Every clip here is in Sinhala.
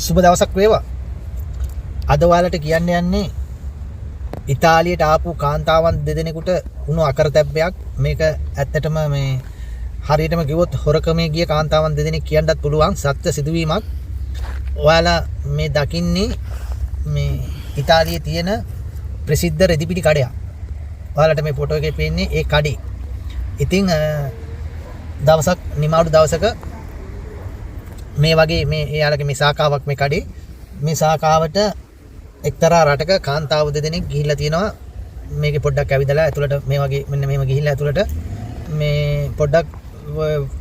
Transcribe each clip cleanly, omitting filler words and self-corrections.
සුබ දවසක් වේවා. අද ඔයාලට කියන්න යන්නේ ඉතාලියට ආපු කාන්තාවන් දෙදෙනෙකුට වුණු අකරතැබ්බයක්. මේක ඇත්තටම මේ හරියටම කිව්වොත් හොරකමේ ගිය කාන්තාවන් දෙදෙනෙක් කියන්නත් පුළුවන් සත්‍ය සිදුවීමක්. ඔයාලා මේ දකින්නේ මේ ඉතාලියේ තියෙන ප්‍රසිද්ධ රෙදිපිඩි කඩයක්. ඔයාලට මේ ෆොටෝ එකේ පේන්නේ ඒ කඩේ. ඉතින් දවසක් නිමාඩු දවසක මේ වගේ මේ එයාලගේ මේ ශාඛාවක් මේ කඩේ මේ ශාඛාවට එක්තරා රටක කාන්තාව දෙදෙනෙක් ගිහිල්ලා තියෙනවා. මේකේ පොඩ්ඩක් ඇවිදලා ඇතුළට මේ වගේ මෙන්න මෙහෙම ගිහිල්ලා ඇතුළට මේ පොඩ්ඩක්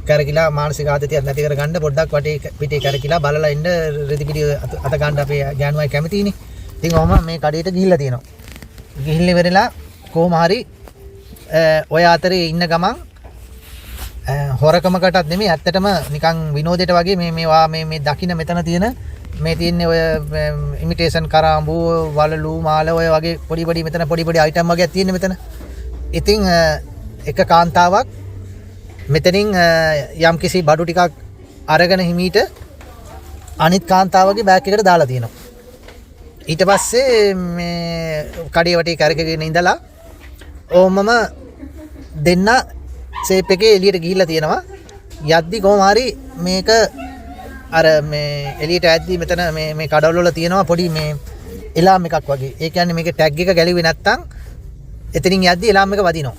කරකිලා මානසික ආතතියක් නැති කරගන්න පොඩ්ඩක් වටේ පිටේ කරකිලා බලලා ඉන්න රෙදිපිඩි අත ගන්න අපේ ගෑනුවයි කැමතිනේ. ඉතින් ඔහම මේ කඩේට ගිහිල්ලා තියෙනවා. ගිහිල්ලා ඉවරලා කොහොම හරි ඔය අතරේ ඉන්න ගමන් හොරකමකටත් නෙමෙයි ඇත්තටම නිකන් විනෝදයට වගේ මේ දකින්න මෙතන තියෙන මේ තියෙන්නේ ඔය ඉමිටේෂන් කරාඹු වලලු මාල ඔය වගේ පොඩි මෙතන පොඩි අයිටම් වගේක් තියෙන්නේ මෙතන. ඉතින් එක කාන්තාවක් මෙතනින් යම්කිසි බඩු ටිකක් අරගෙන හිමීට අනිත් කාන්තාවගේ බෑග් එකට දාලා තියෙනවා. ඊට පස්සේ මේ කඩේ වටේ කරකගෙන ඉඳලා ඕමම දෙන්න සේප් එකේ එළියට ගිහිල්ලා තියෙනවා. යද්දි කොහොම හරි මේක අර මේ එළියට ඇද්දි මෙතන මේ කඩවල වල තියෙනවා පොඩි මේ එලාම් එකක් වගේ. ඒ කියන්නේ මේකේ ටැග් එක ගැලුවේ නැත්තම් එතනින් යද්දි එලාම් එක වදිනවා.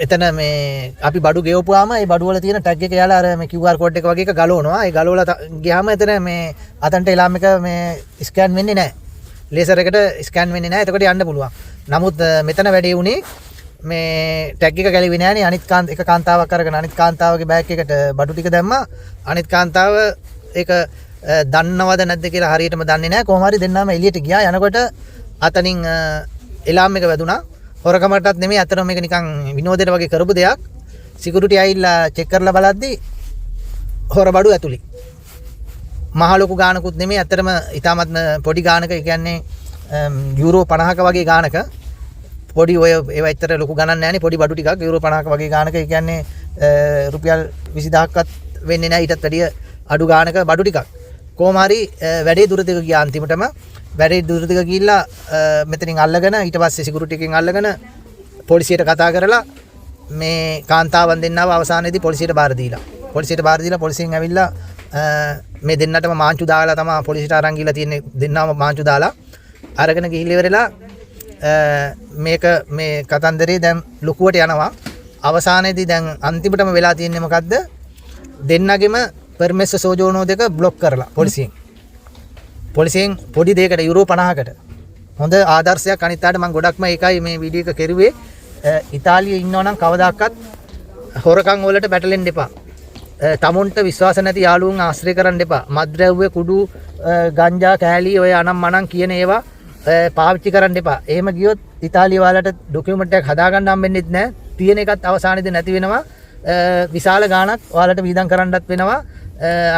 එතන මේ අපි බඩු ගෙවපුවාම ඒ බඩු වල තියෙන ටැග් එක යාලා අර මේ QR කෝඩ් එක වගේ එක ගලවනවා. ඒ ගලවලා ගියාම එතන මේ අතන්ට එලාම් එක මේ ස්කෑන් වෙන්නේ නැහැ. ලේසර් එකට ස්කෑන් වෙන්නේ නැහැ. එතකොට යන්න පුළුවන්. නමුත් මෙතන වැඩේ උනේ මේ ටැග් එක ගැලුවේ නැහනේ. අනිත් එක කාන්තාවක් අරගෙන අනිත් කාන්තාවගේ බෑග් එකට බඩු ටික දැම්මා. අනිත් කාන්තාව ඒක දන්නවද නැද්ද කියලා හරියටම දන්නේ නැහැ. කොහොම හරි දෙන්නාම එළියට ගියා. යනකොට අතනින් එලාම් එක වැදුනා. හොරකමටත් නෙමෙයි අතන මේක නිකන් විනෝදයට වගේ කරපු දෙයක්. සිකියුරිටි ඇවිල්ලා චෙක් කරලා බලද්දි හොර බඩු ඇතුලේ. මහ ලොකු ගානකුත් නෙමෙයි අතරම ඊටමත් පොඩි ගානක. ඒ කියන්නේ යුරෝ 50ක වගේ ගානක. පොඩි ඔය ඒවා ඇත්තට ලොකු ගණන් නැහැනේ. පොඩි බඩු ටිකක් යුරෝ 50ක වගේ ගානක. ඒ කියන්නේ රුපියල් 20000ක්වත් වෙන්නේ නැහැ. ඊටත් වැඩිය අඩු ගානක බඩු ටිකක්. කොහොම හරි වැඩේ දුරදිග ගියා අන්තිමටම. වැඩේ දුරදිග ගිහිල්ලා මෙතනින් අල්ලගෙන ඊට පස්සේ සිකියුරිටි එකෙන් අල්ලගෙන පොලිසියට කතා කරලා මේ කාන්තාවන් දෙන්නව අවසානයේදී පොලිසියට බාර දීලා. පොලිසියෙන් ඇවිල්ලා මේ දෙන්නටම මාංචු දාලා තමයි පොලිසියට අරන් ගිහලා තියෙන්නේ. දෙන්නම මාංචු දාලා අරගෙන ගිහිල්ලා ඉවරලා මේක මේ කතන්දරේ දැන් ලොකුවට යනවා. අවසානයේදී දැන් අන්තිමටම වෙලා තියෙන්නේ මොකද්ද? දෙන්නගෙම පර්මෙස් සෝජෝනෝ දෙක බ්ලොක් කරලා පොලිසියෙන් පොඩි දෙයකට යුරෝ 50කට. හොඳ ආදර්ශයක්. අනිත් ආට මම ගොඩක්ම ඒකයි මේ වීඩියෝ එක කෙරුවේ. ඉතාලියේ ඉන්නව නම් කවදාකවත් හොරකම් වලට බැටලෙන්න එපා. තමුන්ට විශ්වාස නැති යාළුවුන් ආශ්‍රය කරන්න එපා. මත්ද්‍රව්‍ය කුඩු ගංජා කෑලි ඔය අනම් මනම් කියන ඒවා පාවිච්චි කරන්න එපා. එහෙම ගියොත් ඉතාලිය වලට ඩොකියුමන්ට් එකක් හදාගන්න හම්බෙන්නේ නැහැ. තියෙන එකත් අවසානයේදී නැති වෙනවා. විශාල ගාණක් ඔයාලට වීදම් කරන්නත් වෙනවා.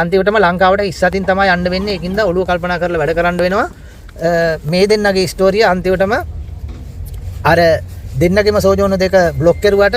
අන්තිමටම ලංකාවට ඉස්සතින් තමයි යන්න වෙන්නේ. ඒකින්ද ඔළුව කල්පනා කරලා වැඩ කරන්න වෙනවා. මේ දෙන්නගේ ස්ටෝරිය අන්තිමටම අර දෙන්නගේම සෝජෝන දෙක බ්ලොක් කරුවාට